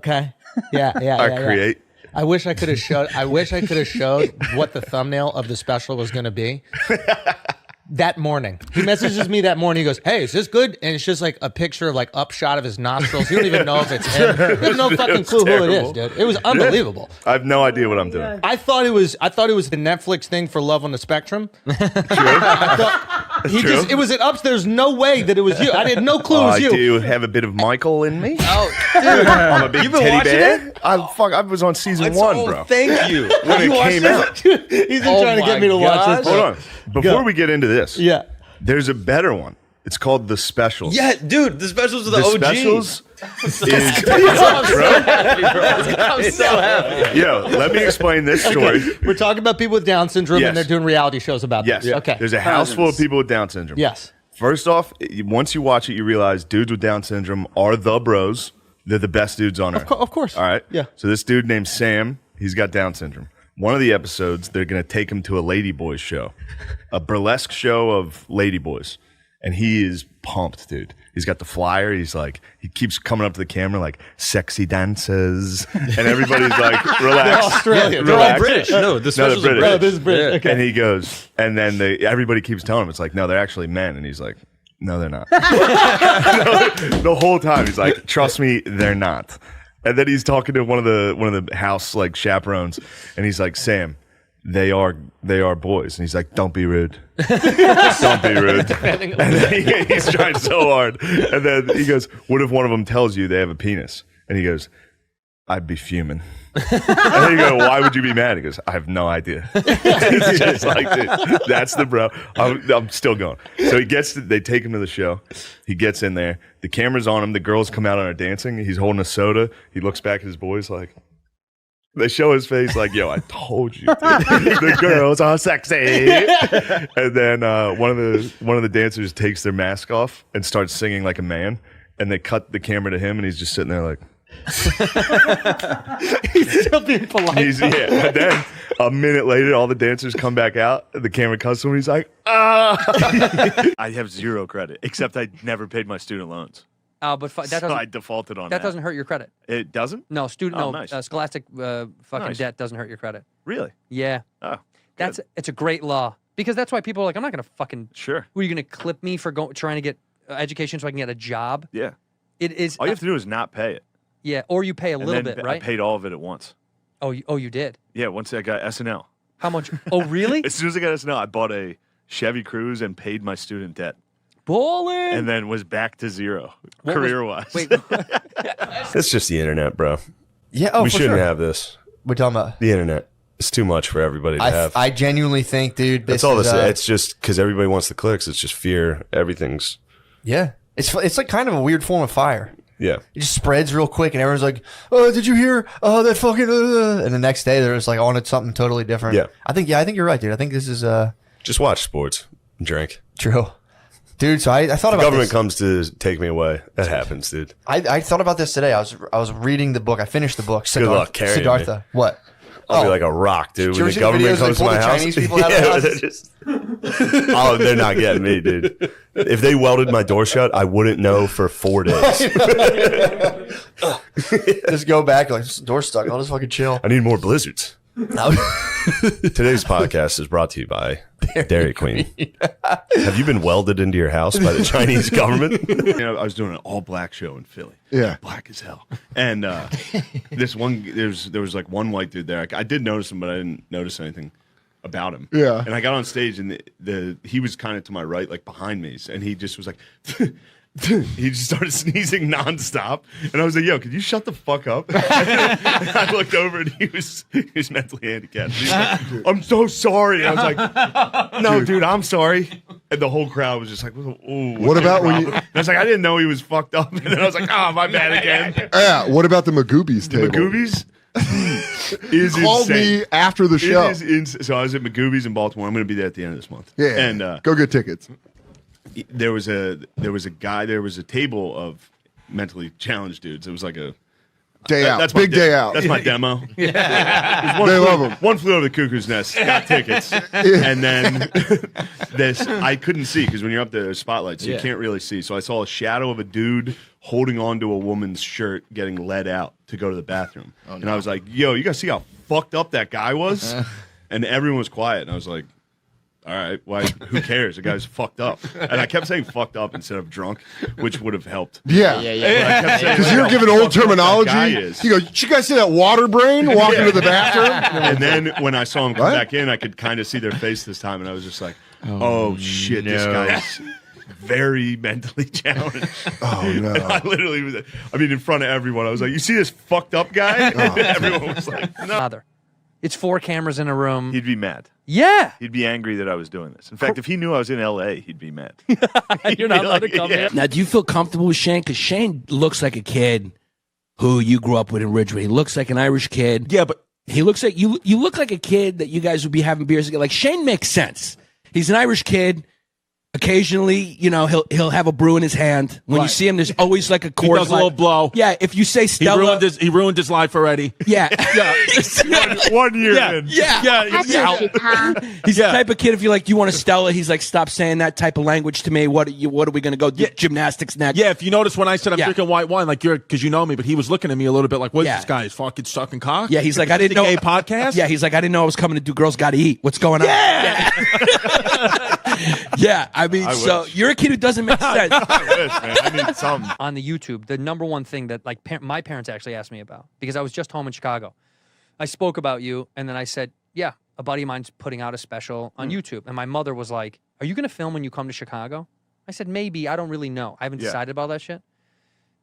Okay. Yeah. Create. I wish I could have showed what the thumbnail of the special was going to be. That morning, he messages me that morning. He goes, "Hey, is this good?" And it's just like a picture of like upshot of his nostrils. You don't even know if it's him. You have no fucking clue who it is, dude. It was unbelievable. I have no idea what I'm doing. I thought it was the Netflix thing for Love on the Spectrum. True. It was it ups. There's no way that it was you. I had no clue it was you. I do have a bit of Michael in me. Oh, dude. I'm a big You've been teddy watching bear. it? I was on season 1, bro. Thank you. When it came out. He's been trying to get me to watch this. Hold on. Before we get into this, Yeah. there's a better one. It's called The Specials. Yeah, dude, the specials are the The OG. Specials is... I'm so happy. Yo, let me explain this story. We're talking about people with Down syndrome, Yes. and they're doing reality shows about Yes. this. Okay. There's a house full of people with Down syndrome. Yes. First off, once you watch it, you realize dudes with Down syndrome are the bros. They're the best dudes on earth. Of course. All right? Yeah. So this dude named Sam, he's got Down syndrome. One of the episodes, they're going to take him to a Ladyboys show, a burlesque show of Ladyboys. And he is pumped, dude. He's got the flyer. He's like, he keeps coming up to the camera like, sexy dances. And everybody's like, relax. They're Australian. They're all Relax. British. No, the specials British. are British. Oh, this is British. Yeah. Okay. And he goes, and then everybody keeps telling him, it's like, no, they're actually men. And he's like, no, they're not. The whole time he's like, trust me, they're not. And then he's talking to one of the house like chaperones, and he's like, Sam, they are boys. And he's like, don't be rude. Don't be rude. And then he's trying so hard. And then he goes, what if one of them tells you they have a penis? And he goes, I'd be fuming. And then you go, why would you be mad? He goes, I have no idea. It's just like, dude, that's the bro. I'm still going. So they take him to the show. He gets in there. The camera's on him. The girls come out and are dancing. He's holding a soda. He looks back at his boys like, they show his face like, yo, I told you. Dude. The girls are sexy. And then one of the dancers takes their mask off and starts singing like a man. And they cut the camera to him, and he's just sitting there like, He's still being polite. And then a minute later, all the dancers come back out. The camera cuts to him. He's like, I have zero credit, except I never paid my student loans. But that So I doesn't defaulted on that. that doesn't hurt your credit. It doesn't? No, nice. scholastic fucking Nice. debt doesn't hurt your credit. Really? Yeah, Oh, it's a great law because that's why people are like, I'm not gonna fucking. sure. Who are you gonna clip me for trying to get education so I can get a job? Yeah. It is. All you have to do is not pay it. Yeah, or you pay a And little then bit, right? I paid all of it at once. Oh, you did. Yeah, once I got SNL. How much? Oh, really? As soon as I got SNL, I bought a Chevy Cruze and paid my student debt. Ballin'. And then was back to zero, What was- career-wise. Wait, It's just the internet, bro. Yeah, We for shouldn't sure. have this. We're talking about. The internet. It's too much for everybody to have. I genuinely think, dude. That's all this. It's just because everybody wants the clicks. It's just fear. Everything's. Yeah, it's like kind of a weird form of fire. Yeah. It just spreads real quick, and everyone's like, "Oh, did you hear? Oh, that fucking." And the next day, they're just like on it something totally different. Yeah. I think you're right, dude. I think this is Just watch sports and drink. true, dude. So I thought The about government this. comes to take me away. That happens, dude. I thought about this today. I was reading the book. I finished the book. Good luck carrying Siddhartha. me. What? I'll be like a rock, dude. Did you When ever the government see the videos comes to they my pull the house, Chinese people out of yeah, houses? oh, they're not getting me, dude. If they welded my door shut, I wouldn't know for 4 days. Just go back like, door's stuck. I'll just fucking chill. I need more blizzards. Today's podcast is brought to you by Dairy Queen. Have you been welded into your house by the Chinese government? I was doing an all-black show in Philly. Yeah. Black as hell. And there was like one white dude there. I did notice him, but I didn't notice anything about him. Yeah. And I got on stage, and he was kind of to my right, like behind me, and he just was like, he just started sneezing nonstop, and I was like, "Yo, could you shut the fuck up?" And I looked over, and he was mentally handicapped. He was like, I'm so sorry. And I was like, "No, dude, I'm sorry." And the whole crowd was just like, "Ooh." What about when you- And I was like, "I didn't know he was fucked up," and then I was like, "Oh, my bad again." Yeah. What about the Magoobies table? Magoobies is Called insane. me after the show. It is so I was at Magoobies in Baltimore. I'm going to be there at the end of this month. Yeah. And go get tickets. there was a table of mentally challenged dudes. It was like Day out. That's my Big day out. That's my demo. They love them. One Flew Over the Cuckoo's Nest. Got tickets, and then this I couldn't see because when you're up there, there's spotlights, so you can't really see. So I saw a shadow of a dude holding onto a woman's shirt, getting led out to go to the bathroom, and I was like, "Yo, you guys see how fucked up that guy was?" And everyone was quiet, and I was like, all right, why? Who cares? The guy's fucked up. And I kept saying fucked up instead of drunk, which would have helped. Yeah. Because you're giving old terminology. You go, did you guys see that water brain walking to the bathroom? And then when I saw him come back in, I could kind of see their face this time, and I was just like, oh shit, this guy's very mentally challenged. Oh, no. And I literally was, in front of everyone, I was like, you see this fucked up guy? Everyone was like, no. It's 4 cameras in a room. He'd be mad. Yeah. He'd be angry that I was doing this. In fact, if he knew I was in L.A., he'd be mad. You're not allowed to come here. Now, do you feel comfortable with Shane? Because Shane looks like a kid who you grew up with in Ridgeway. He looks like an Irish kid. Yeah, but he looks like you look like a kid that you guys would be having beers together. Like, Shane makes sense. He's an Irish kid. Occasionally, he'll have a brew in his hand. When you see him, there's always like a Coors. He does a little blow. Yeah, if you say Stella, he ruined his life already. Yeah, One year in. Yeah. He's the type of kid. If you're like, "Do you want a Stella?" He's like, "Stop saying that type of language to me. What are we gonna go do gymnastics next?" Yeah, if you notice when I said I'm drinking white wine, like because you know me, but he was looking at me a little bit like, "What's this guy? Is fucking sucking cock?" Yeah, he's like, "I didn't know." Gay podcast. Yeah, he's like, "I didn't know I was coming to do Girls Gotta Eat. What's going on?" Yeah. Yeah, so you're a kid who doesn't make sense. I wish, man. I need something. On the YouTube, the number one thing that my parents actually asked me about, because I was just home in Chicago. I spoke about you, and then I said, yeah, a buddy of mine's putting out a special on YouTube. And my mother was like, are you going to film when you come to Chicago? I said, maybe. I don't really know. I haven't decided about that shit.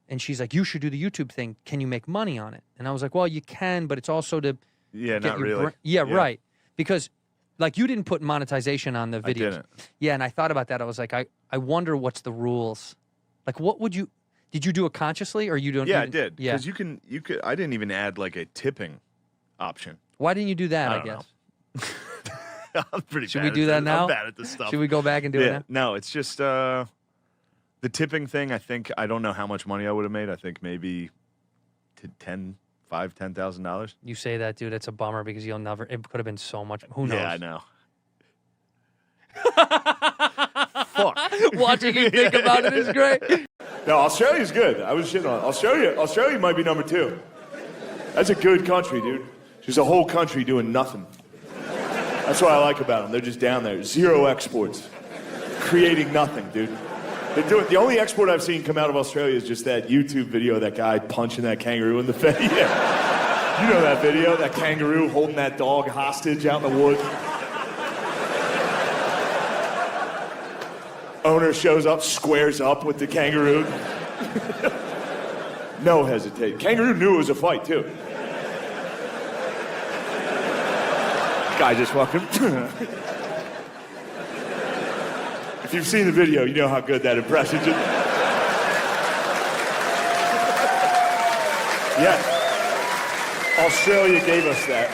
And she's like, you should do the YouTube thing. Can you make money on it? And I was like, well, you can, but it's also to Yeah, get not your really. yeah, right. Because like you didn't put monetization on the videos. I didn't. Yeah, and I thought about that. I was like, I wonder what's the rules. Like, what would you? Did you do it consciously, or you don't? Yeah, I did. Yeah. Because you could. I didn't even add like a tipping option. Why didn't you do that? I don't guess. I'm pretty. Should bad we at do that this. now? I'm bad at this stuff. Should we go back and do it now? No, it's just the tipping thing. I think I don't know how much money I would have made. I think maybe $10,000. You say that, dude. It's a bummer because you'll never. It could have been so much. Who knows? Yeah, I know. Fuck. Watching you think about it is great. No, Australia's good. I was shitting on it. Australia might be number 2. That's a good country, dude. Just a whole country doing nothing. That's what I like about them. They're just down there. 0 exports. Creating nothing, dude. The only export I've seen come out of Australia is just that YouTube video of that guy punching that kangaroo in the face. Yeah. You know that video? That kangaroo holding that dog hostage out in the woods. Owner shows up, squares up with the kangaroo. No hesitate. Kangaroo knew it was a fight, too. Guy just walking. If you've seen the video, you know how good that impression is. Yeah. Australia gave us that.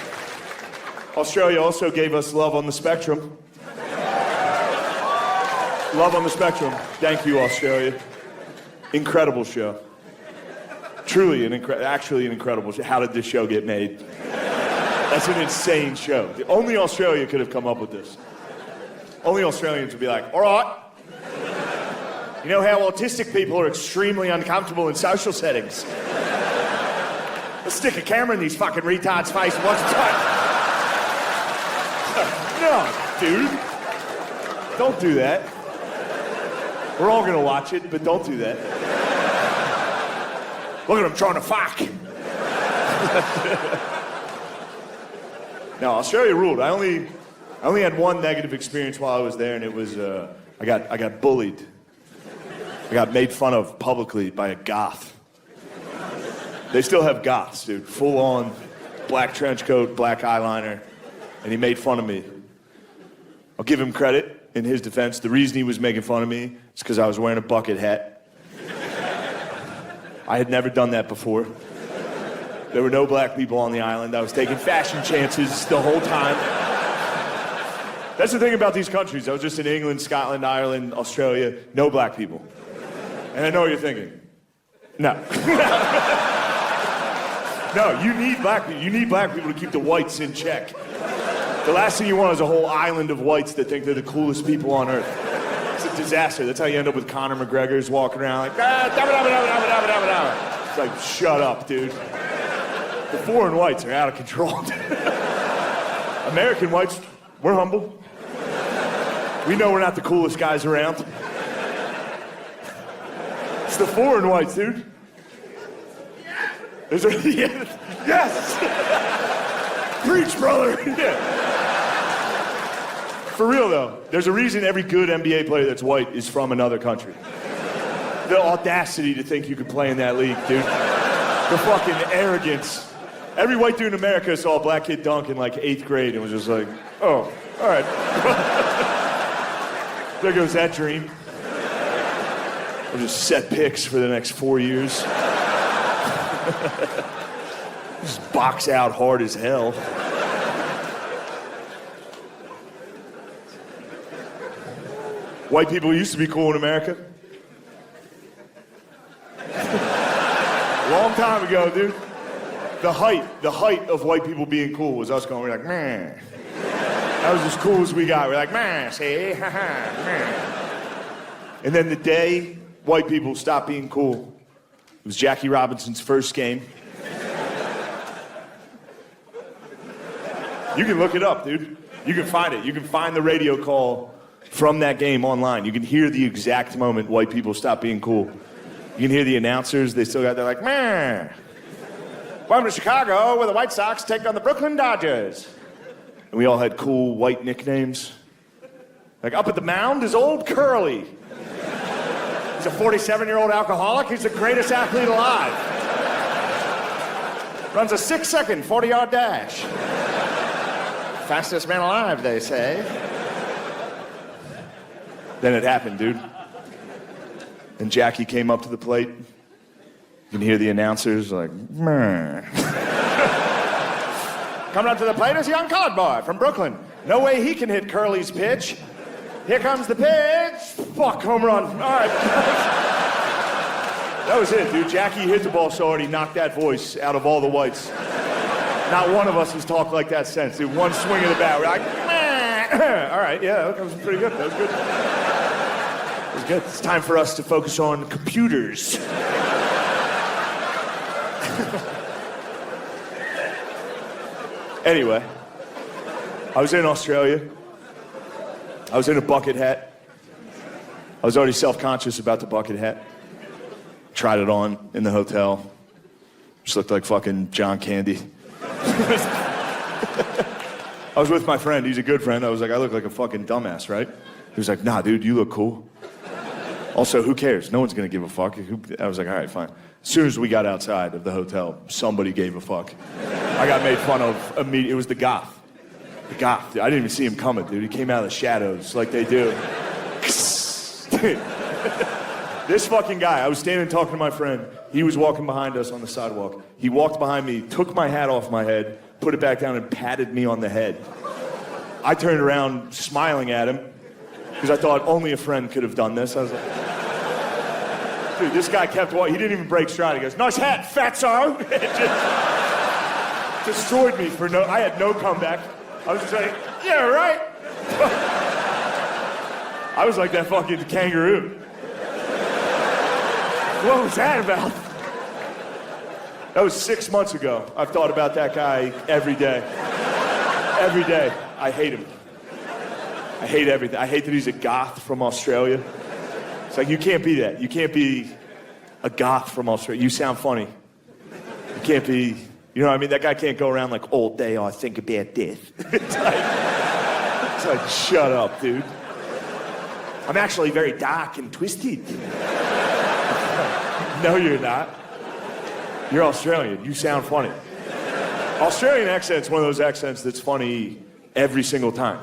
Australia also gave us Love on the Spectrum. Love on the Spectrum. Thank you, Australia. Incredible show. Truly actually an incredible show. How did this show get made? That's an insane show. Only Australia could have come up with this. Only Australians would be like, all right. You know how autistic people are extremely uncomfortable in social settings? Let's stick a camera in these fucking retards' face and watch it fight. No, dude. Don't do that. We're all gonna watch it, but don't do that. Look at him trying to fuck. No, Australia ruled. I only had one negative experience while I was there, and it was I got bullied. I got made fun of publicly by a goth. They still have goths, dude. Full on black trench coat, black eyeliner, and he made fun of me. I'll give him credit. In his defense, the reason he was making fun of me is because I was wearing a bucket hat. I had never done that before. There were no black people on the island. I was taking fashion chances the whole time. That's the thing about these countries. I was just in England, Scotland, Ireland, Australia. No black people. And I know what you're thinking. No. No, you need black people. You need black people to keep the whites in check. The last thing you want is a whole island of whites that think they're the coolest people on earth. It's a disaster. That's how you end up with Conor McGregor's walking around like, It's like, shut up, dude. The foreign whites are out of control. American whites, we're humble. We know we're not the coolest guys around. It's the foreign whites, dude. Yes! Preach, brother! Yeah. For real, though, there's a reason every good NBA player that's white is from another country. The audacity to think you could play in that league, dude. The fucking arrogance. Every white dude in America saw a black kid dunk in like 8th grade and was just like, oh, all right. There goes that dream. I'll just set picks for the next 4 years. Just box out hard as hell. White people used to be cool in America. Long time ago, dude. The height of white people being cool was us going, we're like, man. That was as cool as we got. We're like, man, see, ha ha, man. And then the day white people stopped being cool, it was Jackie Robinson's first game. You can look it up, dude. You can find it. You can find the radio call from that game online. You can hear the exact moment white people stopped being cool. You can hear the announcers. They still got there like, man. Welcome to Chicago, where the White Sox take on the Brooklyn Dodgers. And we all had cool white nicknames. Like, up at the mound is Old Curly. He's a 47-year-old alcoholic. He's the greatest athlete alive. Runs a 6-second 40-yard dash. Fastest man alive, they say. Then it happened, dude. And Jackie came up to the plate. You can hear the announcers like, meh. Coming up to the plate is a young colored boy from Brooklyn. No way he can hit Curly's pitch. Here comes the pitch. Fuck, home run. All right. That was it, dude. Jackie hit the ball so hard he knocked that voice out of all the whites. Not one of us has talked like that since. Dude, one swing of the bat, we're like, meh. All right, yeah, that was pretty good. That was good. It was good. It's time for us to focus on computers. Anyway, I was in Australia. I was in a bucket hat. I was already self-conscious about the bucket hat. Tried it on in the hotel. Just looked like fucking John Candy. I was with my friend. He's a good friend. I was like, I look like a fucking dumbass, right? He was like, nah, dude, you look cool. Also, who cares? No one's gonna give a fuck. I was like, all right, fine. As soon as we got outside of the hotel, somebody gave a fuck. I got made fun of immediately. It was the goth. The goth. I didn't even see him coming, dude. He came out of the shadows like they do. This fucking guy, I was standing talking to my friend. He was walking behind us on the sidewalk. He walked behind me, took my hat off my head, put it back down, and patted me on the head. I turned around smiling at him because I thought only a friend could have done this. I was like, dude, this guy kept walking. He didn't even break stride. He goes, nice hat, fatso. It just destroyed me for I had no comeback. I was just like, yeah, right. I was like that fucking kangaroo. What was that about? That was 6 months ago. I've thought about that guy every day. Every day. I hate him. I hate everything. I hate that he's a goth from Australia. It's like, you can't be that. You can't be a goth from Australia. You sound funny. You can't be, you know what I mean? That guy can't go around like, all day I think about death. It's like, shut up, dude. I'm actually very dark and twisted. No, you're not. You're Australian. You sound funny. Australian accent's one of those accents that's funny every single time.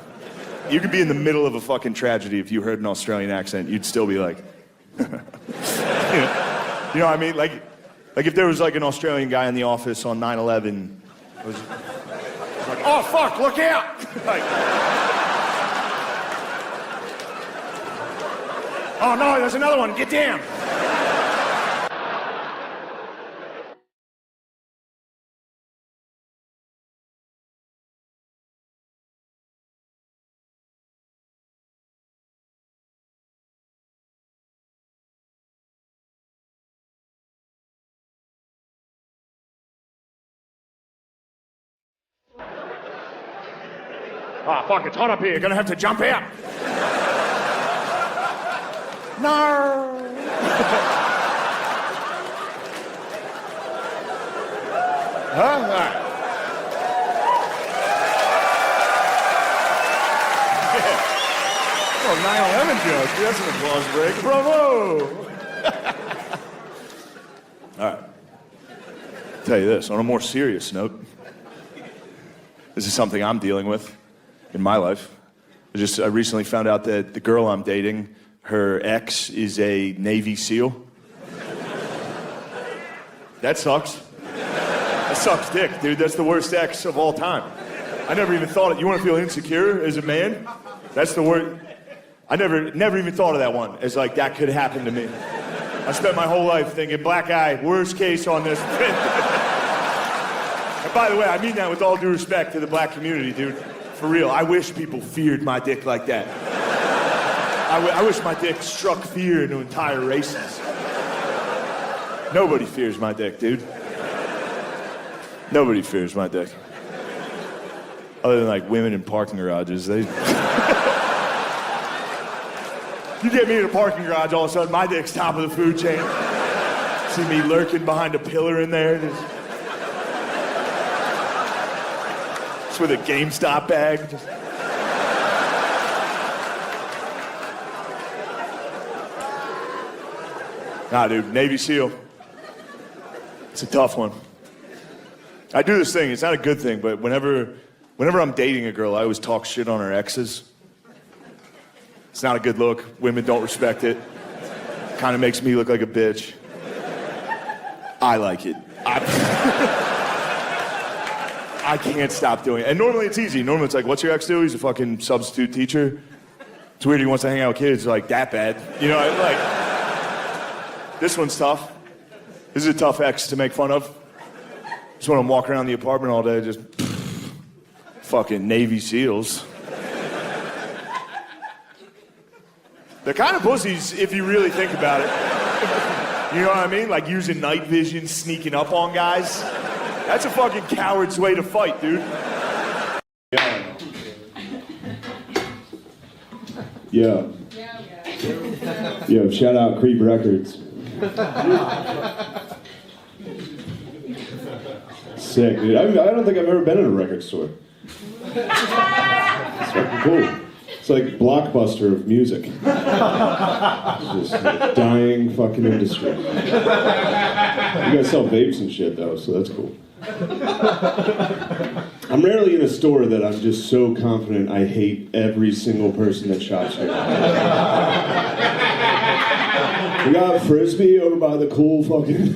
You could be in the middle of a fucking tragedy. If you heard an Australian accent, you'd still be like, you know what I mean? Like if there was like an Australian guy in the office on 9/11, was like, oh fuck, look out! Like, oh no, there's another one. Get down. Ah, fuck, it's hot up here. You're gonna have to jump out. No. Huh? All right. Oh, 9/11 joke. That's an applause break. Bravo! All right. I'll tell you this, on a more serious note, this is something I'm dealing with in my life. I recently found out that the girl I'm dating, her ex is a Navy SEAL. That sucks. That sucks dick, dude. That's the worst ex of all time. I never even thought it. You want to feel insecure as a man? That's the worst. I never even thought of that one as like that could happen to me. I spent my whole life thinking, black guy, worst case on this. And by the way, I mean that with all due respect to the black community, dude. For real, I wish people feared my dick like that. I wish my dick struck fear into entire races. Nobody fears my dick, dude. Nobody fears my dick. Other than like women in parking garages, they... You get me in a parking garage, all of a sudden my dick's top of the food chain. See me lurking behind a pillar in there. Just with a GameStop bag. Nah, dude, Navy SEAL. It's a tough one. I do this thing, it's not a good thing, but whenever I'm dating a girl, I always talk shit on her exes. It's not a good look. Women don't respect it. Kind of makes me look like a bitch. I like it. I can't stop doing it. And normally it's easy. Normally it's like, what's your ex do? He's a fucking substitute teacher. It's weird he wants to hang out with kids. Like, that bad. You know, like, this one's tough. This is a tough ex to make fun of. Just when I'm walking around the apartment all day, just fucking Navy SEALs. They're kind of pussies if you really think about it. You know what I mean? Like using night vision, sneaking up on guys. That's a fucking coward's way to fight, dude. Yeah. Yo, shout out Creep Records. Sick, dude. I don't think I've ever been in a record store. It's fucking cool. It's like Blockbuster of music. It's just a dying fucking industry. You guys sell vapes and shit though, so that's cool. I'm rarely in a store that I'm just so confident I hate every single person that shops here. We got Frisbee over by the cool fucking...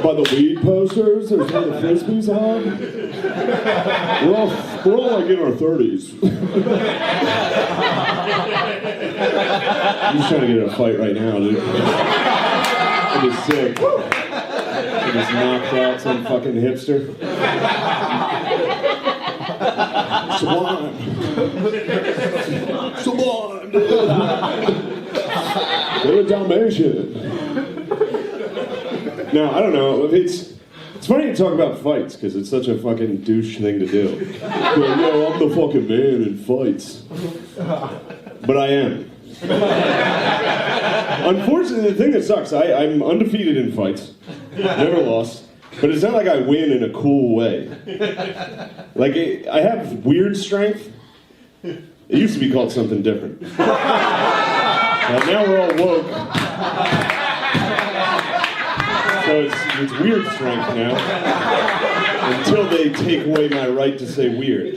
by the weed posters, there's where the Frisbees on. We're all like in our 30s. I'm just trying to get in a fight right now, dude. I'm just sick. I just knocked out some fucking hipster. Sublime. Sublime, dude. They're a Dalmatian. No, I don't know. It's funny to talk about fights because it's such a fucking douche thing to do. Like, yo, I'm the fucking man in fights. But I am. Unfortunately, the thing that sucks, I'm undefeated in fights. Never lost. But it's not like I win in a cool way. Like, I have weird strength. It used to be called something different. But now we're all woke. So it's weird strength now, until they take away my right to say weird.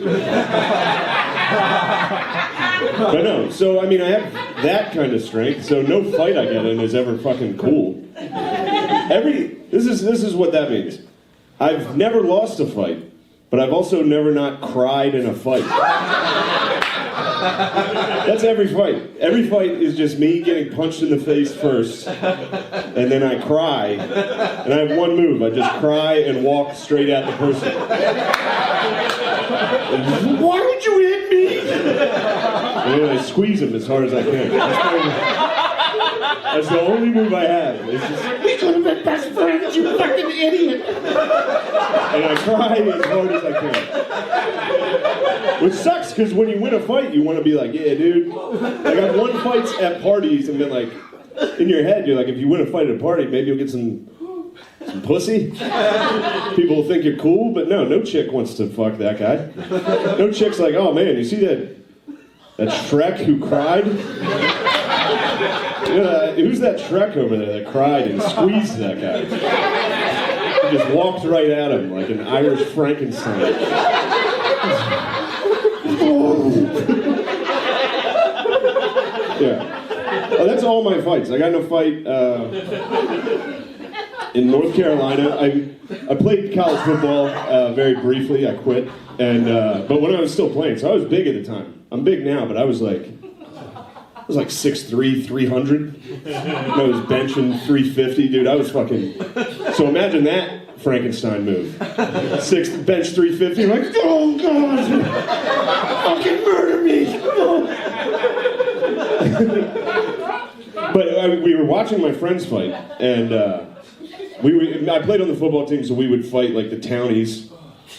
But no, so I mean I have that kind of strength, so no fight I get in is ever fucking cool. This is what that means. I've never lost a fight, but I've also never not cried in a fight. That's every fight. Every fight is just me getting punched in the face first, and then I cry, and I have one move. I just cry and walk straight at the person. Why would you hit me? And then I squeeze him as hard as I can. That's the only move I have. It's just, we could have been best friends, you fucking idiot. And I cry as hard as I can. Which sucks, because when you win a fight, you want to be like, yeah, dude. Like, I've won fights at parties and been like, in your head, you're like, if you win a fight at a party, maybe you'll get some pussy. People will think you're cool, but no chick wants to fuck that guy. No chick's like, oh man, you see that Shrek who cried? Who's that Shrek over there that cried and squeezed that guy? He just walked right at him like an Irish Frankenstein. Yeah. Oh, that's all my fights. I got in a fight in North Carolina. I played college football very briefly. I quit, but when I was still playing, so I was big at the time. I'm big now, but I was like 6'3", 300. I was benching 350, dude. I was fucking. So imagine that Frankenstein move. Bench 350. I'm like, oh god, fucking murder me. But we were watching my friends fight, and I played on the football team, so we would fight like the townies.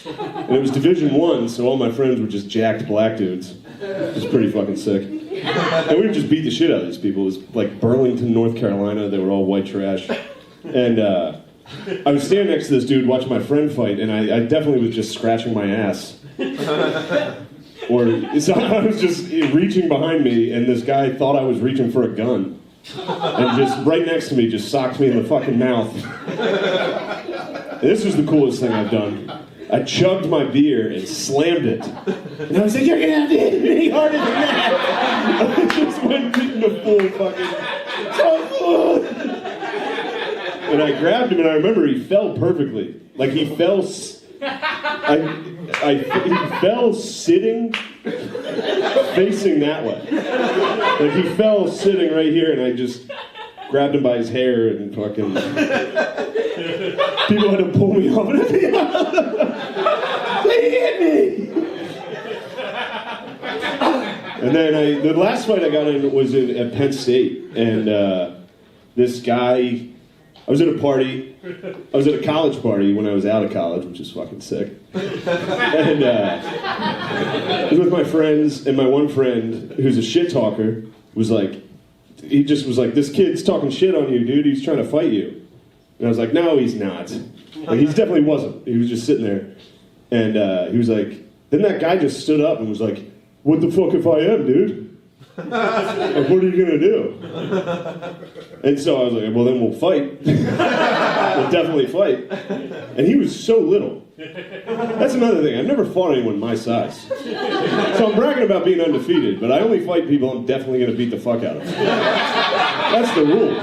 And it was Division I, so all my friends were just jacked black dudes. It was pretty fucking sick. And we would just beat the shit out of these people. It was like Burlington, North Carolina. They were all white trash. And I was standing next to this dude watching my friend fight, and I definitely was just scratching my ass. Or so I was just reaching behind me, and this guy thought I was reaching for a gun. And just right next to me, just socked me in the fucking mouth. And this was the coolest thing I've done. I chugged my beer and slammed it. And I was like, you're gonna have to hit me harder than that. I just went in the full fucking. And I grabbed him, and I remember he fell perfectly. Like he fell. He fell sitting, facing that way. Like he fell sitting right here, and I just grabbed him by his hair and fucking. People had to pull me off. They hit me. And then the last fight I got in was at Penn State, and this guy. I was at a party. I was at a college party when I was out of college, which is fucking sick. And I was with my friends, and my one friend, who's a shit talker, was like, he just was like, this kid's talking shit on you, dude. He's trying to fight you. And I was like, no, he's not. Like, he definitely wasn't. He was just sitting there. And he was like, then that guy just stood up and was like, what the fuck if I am, dude? Like, what are you gonna do? And so I was like, well, then we'll fight. We'll definitely fight. And he was so little. That's another thing. I've never fought anyone my size. So I'm bragging about being undefeated, but I only fight people I'm definitely gonna beat the fuck out of. That's the rule.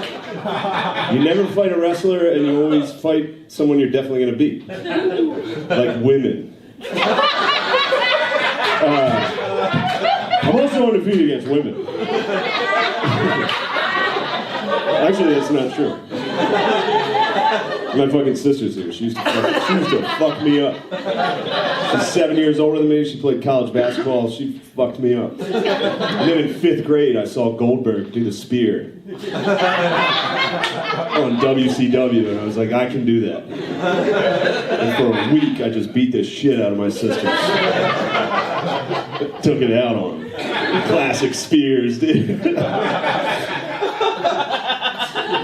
You never fight a wrestler, and you always fight someone you're definitely gonna beat. Like women. I'm also undefeated against women. Actually, that's not true. My fucking sister's here. She used to fuck me up. She's 7 years older than me. She played college basketball. She fucked me up. And then in 5th grade, I saw Goldberg do the spear on WCW, and I was like, I can do that. And for a week, I just beat the shit out of my sisters. Took it out on them. Classic spears, dude.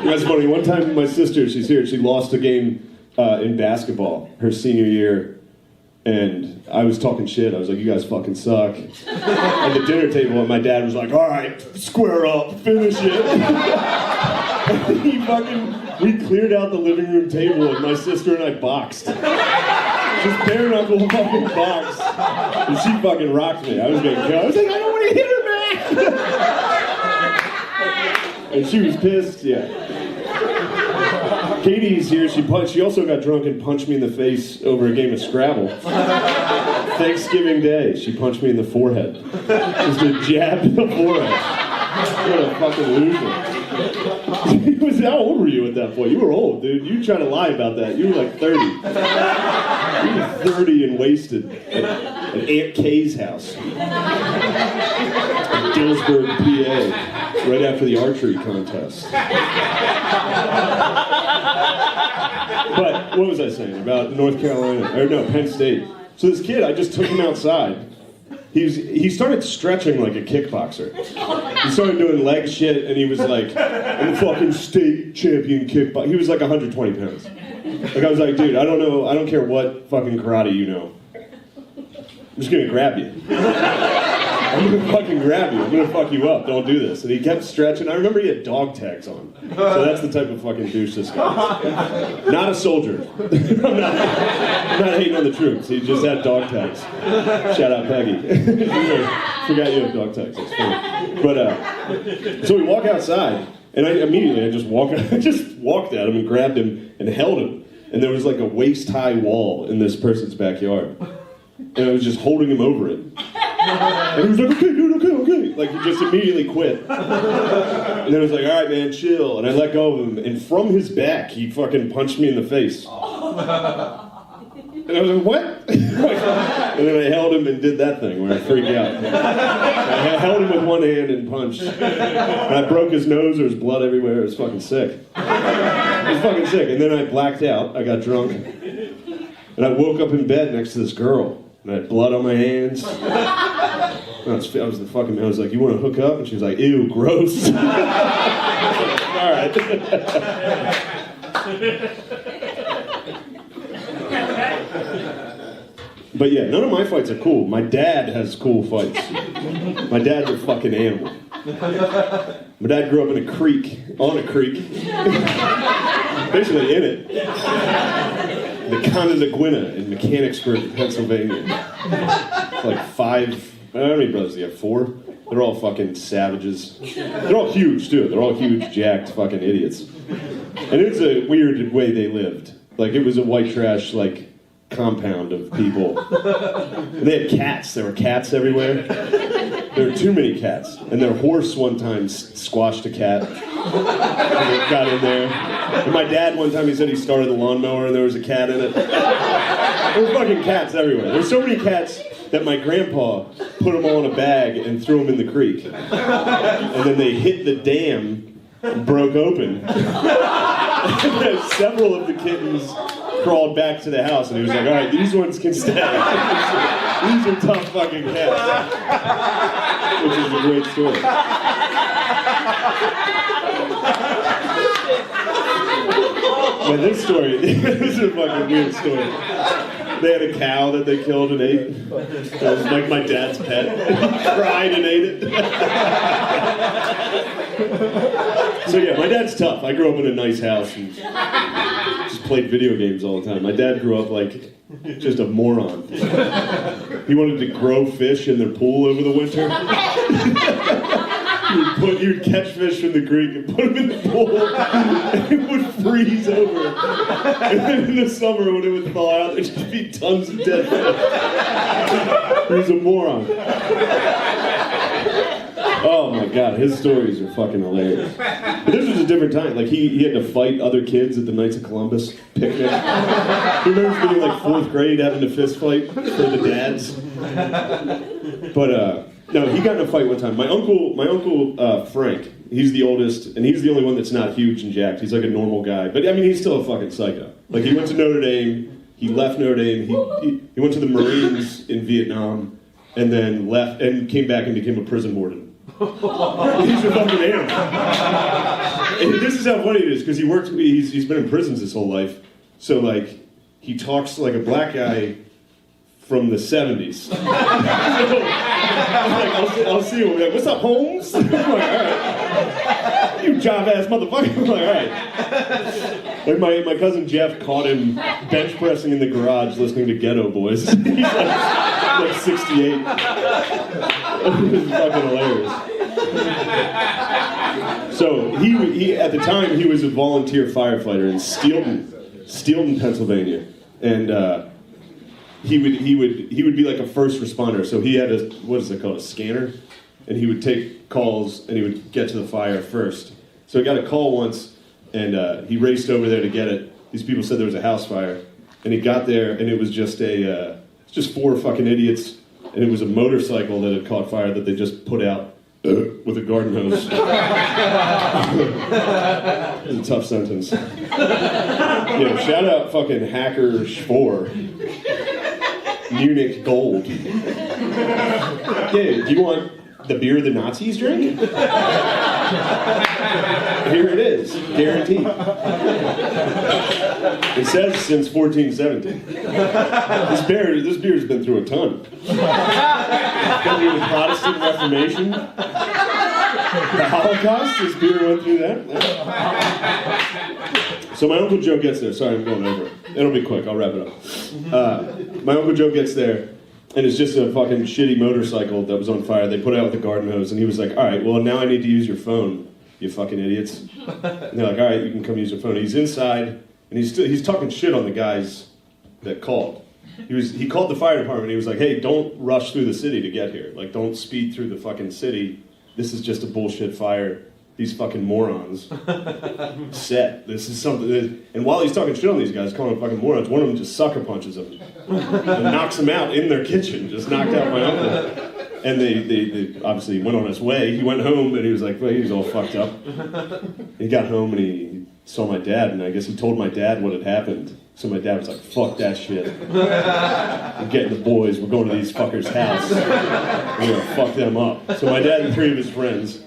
That's funny. One time, my sister, she's here, she lost a game in basketball her senior year, and I was talking shit. I was like, you guys fucking suck. At the dinner table, and my dad was like, all right, square up, finish it. We cleared out the living room table, and my sister and I boxed. Just bare knuckle fucking box. And she fucking rocked me. I was gonna go. I was like, I don't want to hit her back. And she was pissed, yeah. Katie's here. She also got drunk and punched me in the face over a game of Scrabble. Thanksgiving Day, she punched me in the forehead. Just a jab in the forehead. What a fucking loser. How old were you at that point? You were old, dude. You tried to lie about that. You were like 30. You were 30 and wasted at Aunt Kay's house. Galesburg, PA, right after the archery contest. But what was I saying about North Carolina? Or no, Penn State. So this kid, I just took him outside. He started stretching like a kickboxer. He started doing leg shit, and he was like, I'm a fucking state champion kickboxer. He was like 120 pounds. Like, I was like, dude, I don't care what fucking karate you know. I'm just gonna grab you. I'm gonna fucking grab you. I'm gonna fuck you up. Don't do this. And he kept stretching. I remember he had dog tags on. So that's the type of fucking douche this guy is. Not a soldier. I'm not hating on the troops. He just had dog tags. Shout out Peggy. Forgot you have dog tags. That's funny. But so we walk outside, and I just walked at him and grabbed him and held him. And there was like a waist-high wall in this person's backyard. And I was just holding him over it. And he was like, okay, dude, okay. Like, he just immediately quit. And then I was like, all right, man, chill. And I let go of him. And from his back, he fucking punched me in the face. And I was like, what? And then I held him and did that thing where I freaked out. I held him with one hand and punched. And I broke his nose. There was blood everywhere. It was fucking sick. It was fucking sick. And then I blacked out. I got drunk. And I woke up in bed next to this girl. And I had blood on my hands. I was like, you want to hook up? And she was like, ew, gross. All right. But yeah, none of my fights are cool. My dad has cool fights. My dad's a fucking animal. My dad grew up in a creek, on a creek. Basically in it. The Conneaguina in Mechanicsburg, Pennsylvania. Like how many brothers do you have? 4? They're all fucking savages. They're all huge, too. They're all huge, jacked fucking idiots. And it's a weird way they lived. Like, it was a white trash, like, compound of people. And they had cats. There were cats everywhere. There were too many cats. And their horse one time squashed a cat. And it got in there. And my dad one time, he said he started the lawnmower and there was a cat in it. There were fucking cats everywhere. There's so many cats that my grandpa put them all in a bag and threw them in the creek. And then they hit the dam and broke open. And several of the kittens crawled back to the house and he was like, all right, these ones can stay. These are tough fucking cats. Which is a great story. But this story, this is a fucking weird story. They had a cow that they killed and ate. It was like my dad's pet. He cried and ate it. So yeah, my dad's tough. I grew up in a nice house and just played video games all the time. My dad grew up like just a moron. He wanted to grow fish in their pool over the winter. You'd catch fish from the creek and put them in the pool, and it would freeze over. And then in the summer, when it would thaw out, there'd just be tons of dead fish. He was a moron. Oh my god, his stories are fucking hilarious. But this was a different time. Like, he had to fight other kids at the Knights of Columbus picnic. He remembers being like 4th grade having a fist fight for the dads. But, no, he got in a fight one time. My uncle Frank, he's the oldest, and he's the only one that's not huge and jacked. He's like a normal guy. But, I mean, he's still a fucking psycho. Like, he went to Notre Dame, he left Notre Dame, he went to the Marines in Vietnam, and then left, and came back and became a prison warden. He's a fucking animal. And this is how funny it is, because he's been in prisons his whole life. So, like, he talks like a black guy from the 70s. So, I'll see him. Like, what's up, Holmes? I'm like, all right. You job-ass motherfucker. I'm like, all right. Like, my cousin Jeff caught him bench pressing in the garage listening to Ghetto Boys. He's like 68. It was fucking hilarious. So he at the time he was a volunteer firefighter in Steelton, Pennsylvania, and he would be like a first responder. So he had a scanner, and he would take calls and he would get to the fire first. So he got a call once, and he raced over there to get it. These people said there was a house fire, and he got there, and it was just just 4 fucking idiots, and it was a motorcycle that had caught fire that they just put out. with a garden hose. It's a tough sentence. Yeah, shout out fucking Hacker 4. Munich Gold. Yeah, do you want the beer the Nazis drink? Here it is, guaranteed. It says since 1417. This beer's been through a ton. Been through the Protestant Reformation, the Holocaust. This beer went through that. So my Uncle Joe gets there. Sorry, I'm going over. It'll be quick. I'll wrap it up. My Uncle Joe gets there. And it's just a fucking shitty motorcycle that was on fire. They put it out with a garden hose, and he was like, all right, well, now I need to use your phone, you fucking idiots. And they're like, all right, you can come use your phone. He's inside, and he's talking shit on the guys that called. He called the fire department. He was like, hey, don't rush through the city to get here. Like, don't speed through the fucking city. This is just a bullshit fire. These fucking morons. Set. This is something that, and while he's talking shit on these guys, calling them fucking morons, one of them just sucker punches them and knocks them out in their kitchen. Just knocked out my uncle. And they obviously went on his way. He went home and he was like, well, he was all fucked up. He got home and he saw my dad, and I guess he told my dad what had happened. So my dad was like, fuck that shit. I'm getting the boys. We're going to these fuckers' house. We're going to fuck them up. So my dad and 3 of his friends,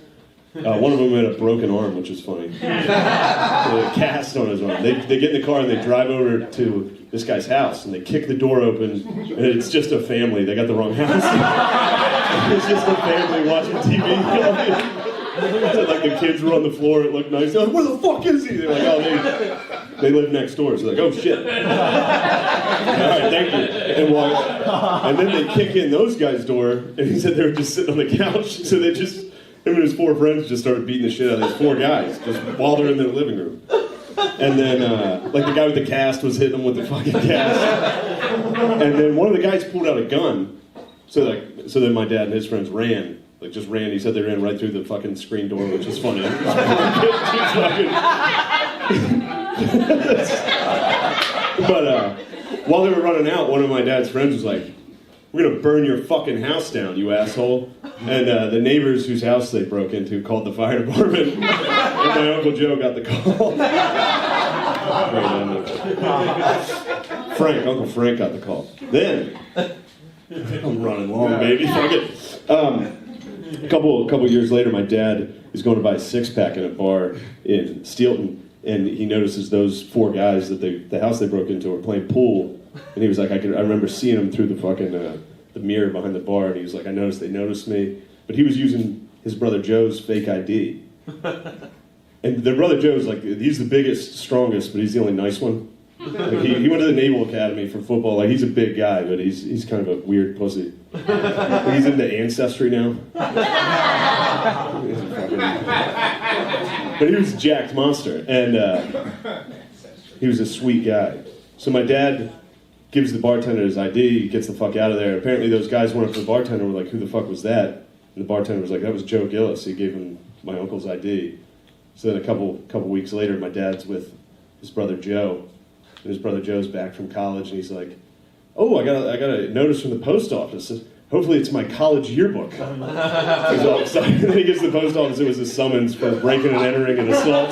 one of them had a broken arm, which is funny. A cast on his arm. They get in the car and they drive over to this guy's house, and they kick the door open, and it's just a family. They got the wrong house. It's just a family watching TV. Like the kids were on the floor, it looked nice. They're like, where the fuck is he? They're like, oh, they live next door. So they're like, oh shit. All right, thank you. And then they kick in those guys' door, and he said they were just sitting on the couch, so they just, him and his 4 friends just started beating the shit out of these 4 guys, just while they're in their living room. And then, like the guy with the cast was hitting them with the fucking cast. And then one of the guys pulled out a gun. So then my dad and his friends ran. Like, just ran. He said they ran right through the fucking screen door, which is funny. But while they were running out, one of my dad's friends was like, we're going to burn your fucking house down, you asshole. And the neighbors whose house they broke into called the fire department. And my Uncle Joe got the call. Uncle Frank got the call. Then, I'm running long, baby. Fuck it. A couple years later, my dad is going to buy a 6-pack in a bar in Steelton, and he notices those 4 guys that the house they broke into were playing pool, and he was like, I remember seeing them through the fucking the mirror behind the bar, and he was like, I noticed they noticed me, but he was using his brother Joe's fake ID, and the brother Joe's like, he's the biggest, strongest, but he's the only nice one. Like he went to the Naval Academy for football. Like, he's a big guy, but he's kind of a weird pussy. Like, he's into Ancestry now. But he was a jacked monster, and he was a sweet guy. So my dad gives the bartender his ID, he gets the fuck out of there. Apparently those guys went up to the bartender and were like, who the fuck was that? And the bartender was like, that was Joe Gillis. He gave him my uncle's ID. So then a couple weeks later, my dad's with his brother Joe. And his brother Joe's back from college, and he's like, oh, I got a notice from the post office. Hopefully it's my college yearbook. He's all excited. And then he gets to the post office. It was a summons for breaking and entering and assault.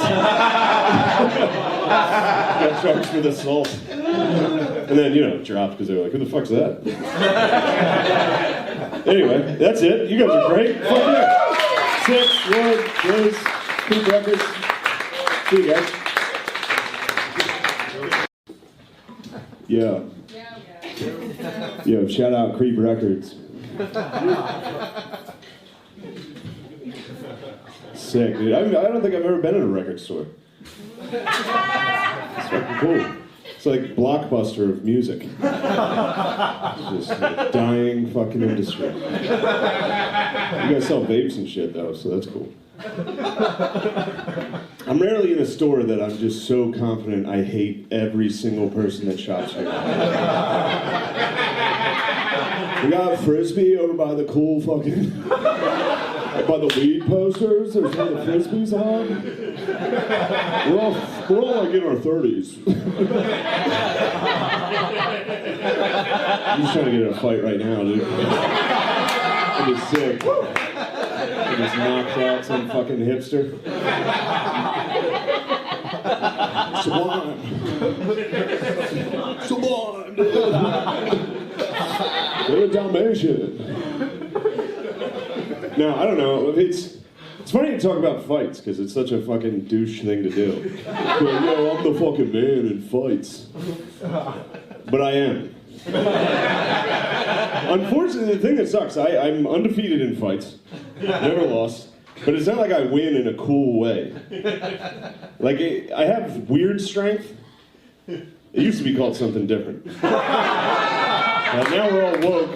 Got charged with assault. And then, dropped because they were like, who the fuck's that? Anyway, that's it. You guys are great. Fuck yeah. 6, Ward, Liz, Creep Records. See you guys. Yeah. Yo, shout out Creep Records. Sick, dude. I don't think I've ever been in a record store. It's fucking cool. It's like Blockbuster of music. It's just a dying fucking industry. You guys sell vapes and shit though, so that's cool. I'm rarely in a store that I'm just so confident I hate every single person that shops here. We got Frisbee over by the cool fucking... by the weed posters, there's where the Frisbees on. We're all like in our 30s. I'm just trying to get in a fight right now, dude. I'd be sick. I just knocked out some fucking hipster. Sublime. Sublime. You're a Dalmatian. Now, I don't know. It's funny to talk about fights because it's such a fucking douche thing to do. Like, yo, I'm the fucking man in fights. But I am. Unfortunately, the thing that sucks, I'm undefeated in fights. Never lost. But it's not like I win in a cool way. Like, I have weird strength. It used to be called something different. Now we're all woke.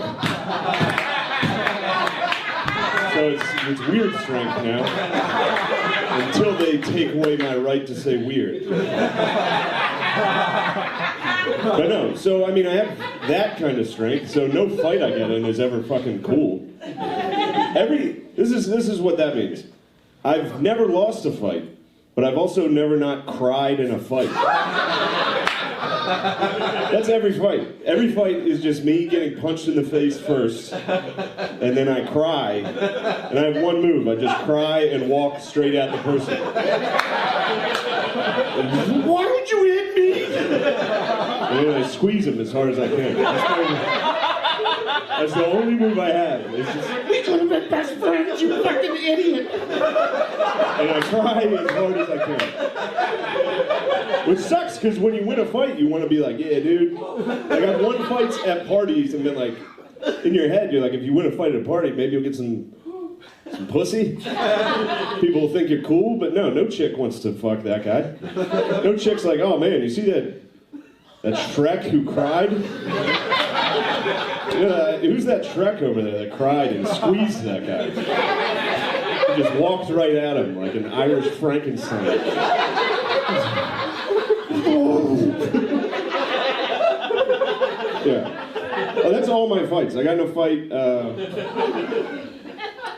So it's weird strength now. Until they take away my right to say weird. But no, so I mean, I have that kind of strength, so no fight I get in is ever fucking cool. This is what that means. I've never lost a fight, but I've also never not cried in a fight. That's every fight. Every fight is just me getting punched in the face first, and then I cry, and I have one move. I just cry and walk straight at the person. Why would you hit me? And then I squeeze him as hard as I can. That's the only move I have. It's just, we could have been best friends, you fucking idiot. And I cry as hard as I can. Which sucks, because when you win a fight, you want to be like, yeah, dude. Like, I've won fights at parties and been like, in your head, you're like, if you win a fight at a party, maybe you'll get some pussy. People will think you're cool, but no chick wants to fuck that guy. No chick's like, oh man, you see that Shrek who cried? Who's that Shrek over there that cried and squeezed that guy? He just walked right at him like an Irish Frankenstein. Yeah. Oh, that's all my fights. I got in a fight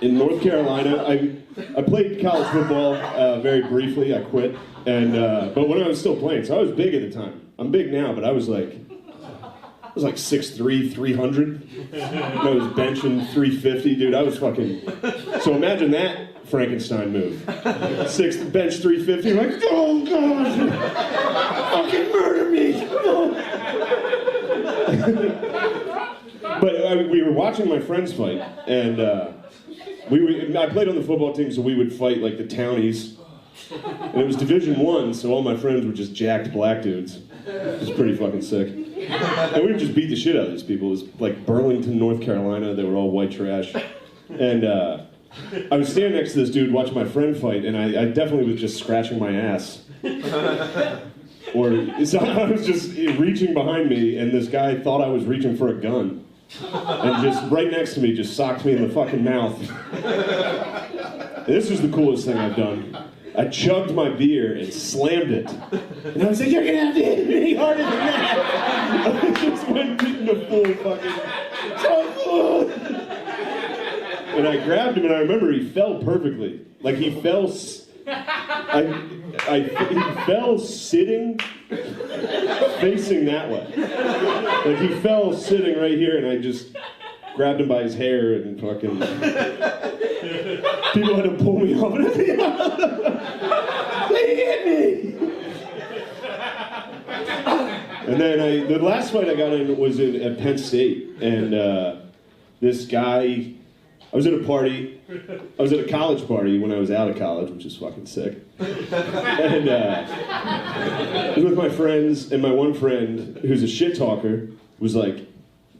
in North Carolina. I played college football very briefly. I quit, but when I was still playing, so I was big at the time. I'm big now, but I was like 6'3", 300. I was benching 350, dude. I was fucking. So imagine that Frankenstein move. Bench 350, like, oh god, fucking murder me. But we were watching my friends fight, and I played on the football team, so we would fight like the townies. And it was Division I, so all my friends were just jacked black dudes. It was pretty fucking sick. And we would just beat the shit out of these people. It was like Burlington, North Carolina. They were all white trash. And I was standing next to this dude watching my friend fight, and I definitely was just scratching my ass. So I was just reaching behind me, and this guy thought I was reaching for a gun. And just right next to me, just socked me in the fucking mouth. And this was the coolest thing I've done. I chugged my beer and slammed it. And I was like, you're gonna have to hit me harder than that. I just went in the full fucking... And I grabbed him, and I remember he fell perfectly. Like, he fell... he fell sitting, facing that way. Like, he fell sitting right here, and I just grabbed him by his hair and fucking... People had to pull me off. They hit me! And then the last fight I got in was at Penn State, and this guy... I was at a party. I was at a college party when I was out of college, which is fucking sick. And I was with my friends, and my one friend, who's a shit talker, was like,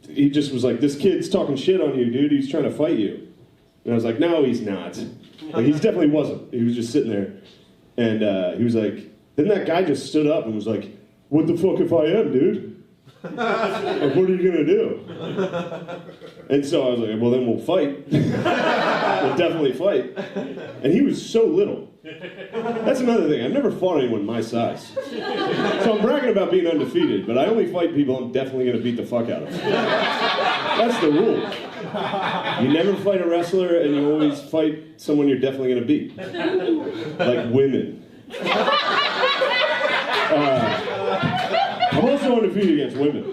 he just was like, this kid's talking shit on you, dude. He's trying to fight you. And I was like, no, he's not. Like, he definitely wasn't. He was just sitting there. And he was like, then that guy just stood up and was like, what the fuck if I am, dude? Like, what are you gonna do? And so I was like, well, then we'll fight. We'll definitely fight. And he was so little. That's another thing. I've never fought anyone my size. So I'm bragging about being undefeated, but I only fight people I'm definitely gonna beat the fuck out of. That's the rule. You never fight a wrestler, and you always fight someone you're definitely gonna beat. Like women. I'm also undefeated against women.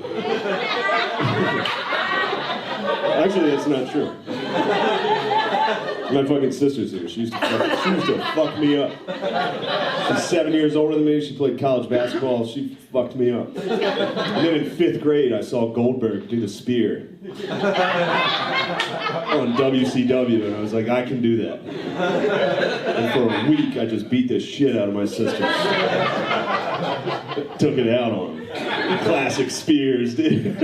Actually, that's not true. My fucking sister's here. She used to fuck me up. She's 7 years older than me. She played college basketball. She fucked me up. And then in 5th grade, I saw Goldberg do the spear on WCW, and I was like, I can do that. And for a week, I just beat the shit out of my sister. Took it out on him. Classic spears, dude.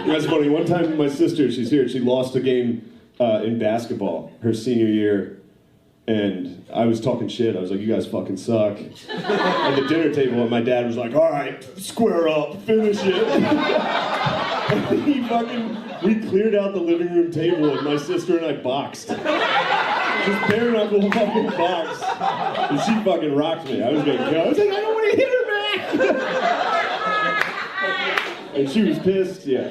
That's funny. One time, my sister, she's here, she lost a game in basketball her senior year, and I was talking shit. I was like, you guys fucking suck. At the dinner table, and my dad was like, all right, square up, finish it. And we cleared out the living room table, and my sister and I boxed. Just bare knuckle fucking box. And she fucking rocked me. I was like, I don't want to hit her back. And she was pissed, yeah.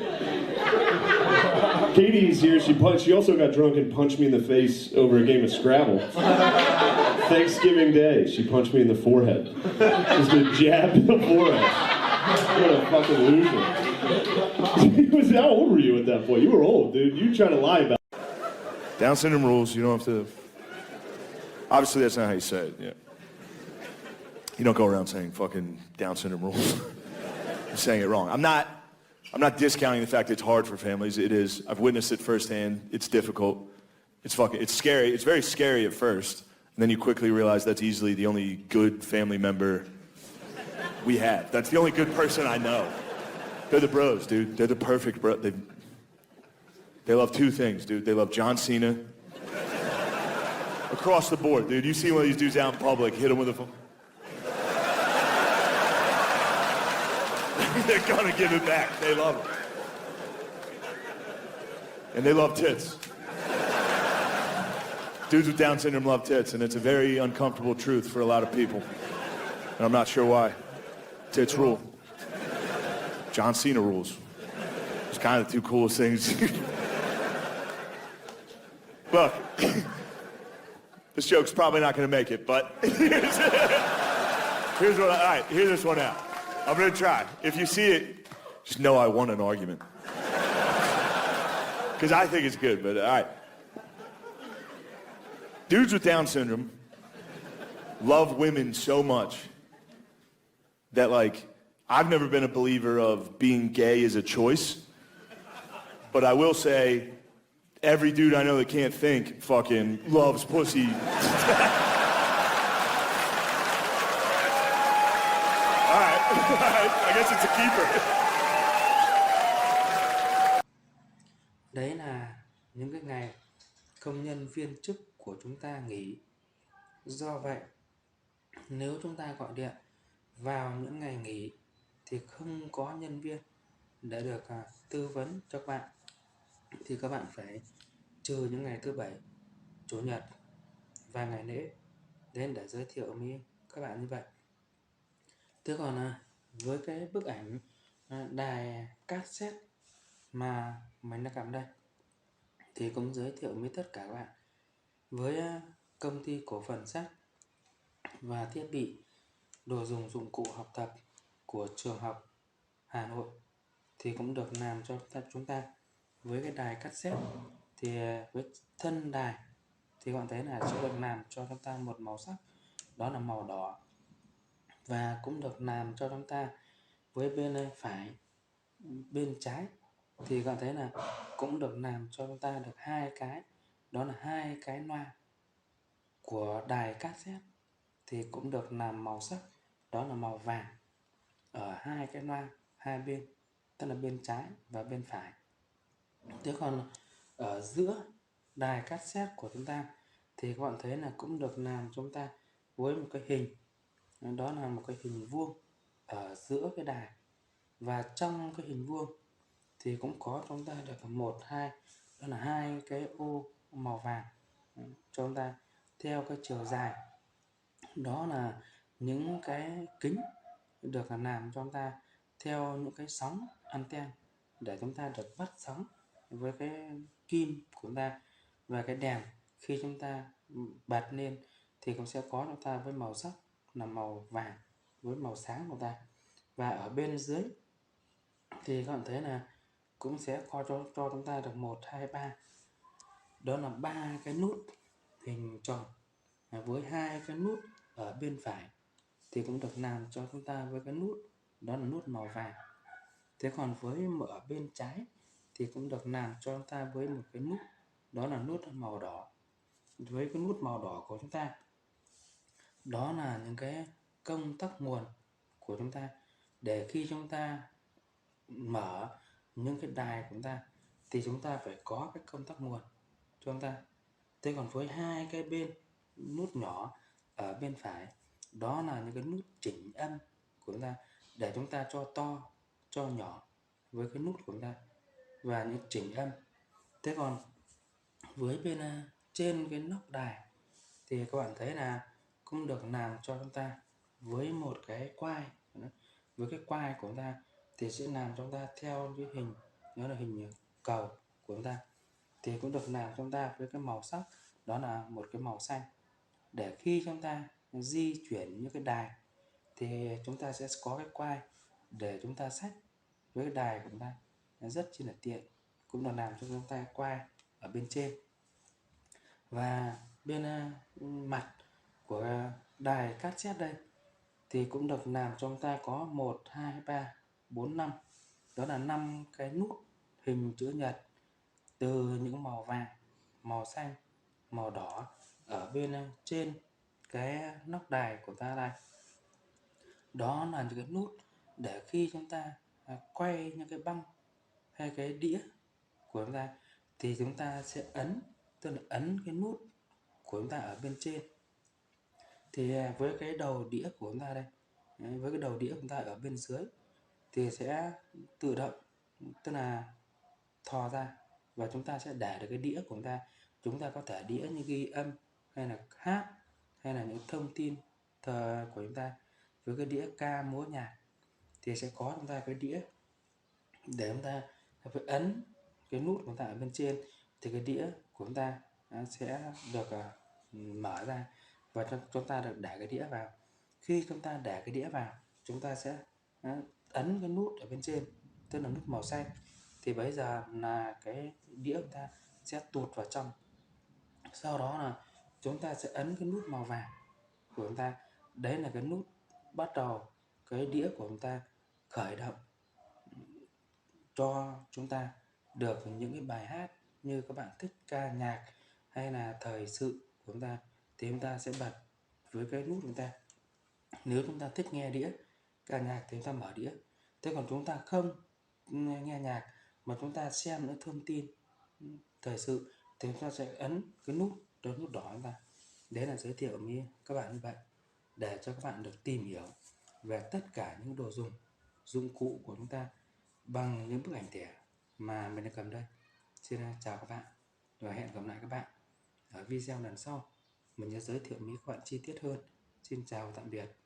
Katie's here, she also got drunk and punched me in the face over a game of Scrabble. Thanksgiving Day, she punched me in the forehead. Just a jab in the forehead. What a fucking loser. How old were you at that point? You were old, dude. You trying to lie about it. Down syndrome rules, you don't have to... Obviously, that's not how you say it, yeah. You don't go around saying fucking Down syndrome rules. You're saying it wrong. I'm not discounting the fact that it's hard for families. It is. I've witnessed it firsthand. It's difficult. It's scary. It's very scary at first. And then you quickly realize that's easily the only good family member we have. That's the only good person I know. They're the bros, dude. They're the perfect bro. They love two things, dude. They love John Cena. Across the board, dude. You see one of these dudes out in public, hit him with a phone. They're gonna give it back. They love it. And they love tits. Dudes with Down syndrome love tits, and it's a very uncomfortable truth for a lot of people. And I'm not sure why. Tits rule. John Cena rules. It's kind of the two coolest things. Look, this joke's probably not gonna make it, but here's what, all right, hear this one out. I'm gonna try. If you see it, just know I won an argument. Because I think it's good, but all right. Dudes with Down syndrome love women so much that, like, I've never been a believer of being gay as a choice, but I will say every dude I know that can't think fucking loves pussy. I guess it's a keeper. Đấy là những cái ngày công nhân viên chức của chúng ta nghỉ. Do vậy, nếu chúng ta gọi điện vào những ngày nghỉ thì không có nhân viên để được tư vấn cho các bạn, thì các bạn phải trừ những ngày thứ Bảy, Chủ nhật và ngày lễ đến để giới thiệu với các bạn như vậy. Thế còn với cái bức ảnh đài cassette mà mình đã cầm đây thì cũng giới thiệu với tất cả các bạn, với công ty cổ phần sách và thiết bị đồ dùng dụng cụ học tập của trường học Hà Nội thì cũng được làm cho chúng ta với cái đài cassette. Thì với thân đài thì các bạn thấy là sẽ được làm cho chúng ta một màu sắc, đó là màu đỏ, và cũng được làm cho chúng ta với bên phải, bên trái thì các bạn thấy là cũng được làm cho chúng ta được hai cái, đó là hai cái loa của đài cassette thì cũng được làm màu sắc, đó là màu vàng ở hai cái loa hai bên, tức là bên trái và bên phải. Thế còn ở giữa đài cassette của chúng ta thì các bạn thấy là cũng được làm chúng ta với một cái hình, đó là một cái hình vuông ở giữa cái đài, và trong cái hình vuông thì cũng có chúng ta được một, hai, đó là hai cái ô màu vàng cho chúng ta theo cái chiều dài, đó là những cái kính được làm cho chúng ta theo những cái sóng anten để chúng ta được bắt sóng với cái kim của chúng ta, và cái đèn khi chúng ta bật lên thì cũng sẽ có chúng ta với màu sắc là màu vàng với màu sáng của ta. Và ở bên dưới thì các bạn thấy là cũng sẽ có cho chúng ta được 1, 2, 3 đó là 3 cái nút hình tròn với 2 cái nút ở bên phải thì cũng được làm cho chúng ta với cái nút đó là nút màu vàng. Thế còn với ở bên trái thì cũng được làm cho chúng ta với một cái nút đó là nút màu đỏ. Với cái nút màu đỏ của chúng ta đó là những cái công tắc nguồn của chúng ta, để khi chúng ta mở những cái đài của chúng ta thì chúng ta phải có cái công tắc nguồn cho chúng ta. Thế còn với 2 cái bên nút nhỏ ở bên phải đó là những cái nút chỉnh âm của chúng ta, để chúng ta cho to cho nhỏ với cái nút của chúng ta và những chỉnh âm. Thế còn với bên trên cái nóc đài thì các bạn thấy là cũng được làm cho chúng ta với một cái quai. Với cái quai của chúng ta thì sẽ làm cho chúng ta theo cái hình, đó là hình cầu của chúng ta, thì cũng được làm cho chúng ta với cái màu sắc đó là một cái màu xanh, để khi chúng ta di chuyển những cái đài thì chúng ta sẽ có cái quai để chúng ta xách với cái đài của chúng ta, nó rất chi là tiện. Cũng được làm cho chúng ta quai ở bên trên. Và bên mặt của đài cassette đây thì cũng được làm cho chúng ta có 1, 2, 3, 4, 5, đó là 5 cái nút hình chữ nhật từ những màu vàng, màu xanh, màu đỏ ở bên trên cái nóc đài của ta đây. Đó là những cái nút để khi chúng ta quay những cái băng hay cái đĩa của chúng ta thì chúng ta sẽ ấn, tức là ấn cái nút của chúng ta ở bên trên. Thì với cái đầu đĩa của chúng ta đây, với cái đầu đĩa của chúng ta ở bên dưới thì sẽ tự động, tức là thò ra và chúng ta sẽ để được cái đĩa của chúng ta. Chúng ta có thể đĩa như ghi âm hay là hát hay là những thông tin của chúng ta. Với cái đĩa ca múa nhạc thì sẽ có chúng ta cái đĩa để chúng ta phải ấn cái nút của chúng ta ở bên trên thì cái đĩa của chúng ta sẽ được mở ra và chúng ta được để cái đĩa vào. Khi chúng ta để cái đĩa vào, chúng ta sẽ ấn cái nút ở bên trên, tức là nút màu xanh, thì bây giờ là cái đĩa của chúng ta sẽ tụt vào trong. Sau đó là chúng ta sẽ ấn cái nút màu vàng của chúng ta, đấy là cái nút bắt đầu cái đĩa của chúng ta khởi động cho chúng ta được những cái bài hát như các bạn thích ca nhạc hay là thời sự của chúng ta thì chúng ta sẽ bật với cái nút của chúng ta. Nếu chúng ta thích nghe đĩa ca nhạc thì chúng ta mở đĩa. Thế còn chúng ta không nghe nhạc mà chúng ta xem những thông tin thời sự thì chúng ta sẽ ấn cái nút đỏ chúng ta. Đấy là giới thiệu với các bạn như vậy, để cho các bạn được tìm hiểu về tất cả những đồ dùng, dụng cụ của chúng ta bằng những bức ảnh thẻ mà mình đã cầm đây. Xin chào các bạn và hẹn gặp lại các bạn ở video lần sau. Mình sẽ giới thiệu với các bạn chi tiết hơn. Xin chào và tạm biệt.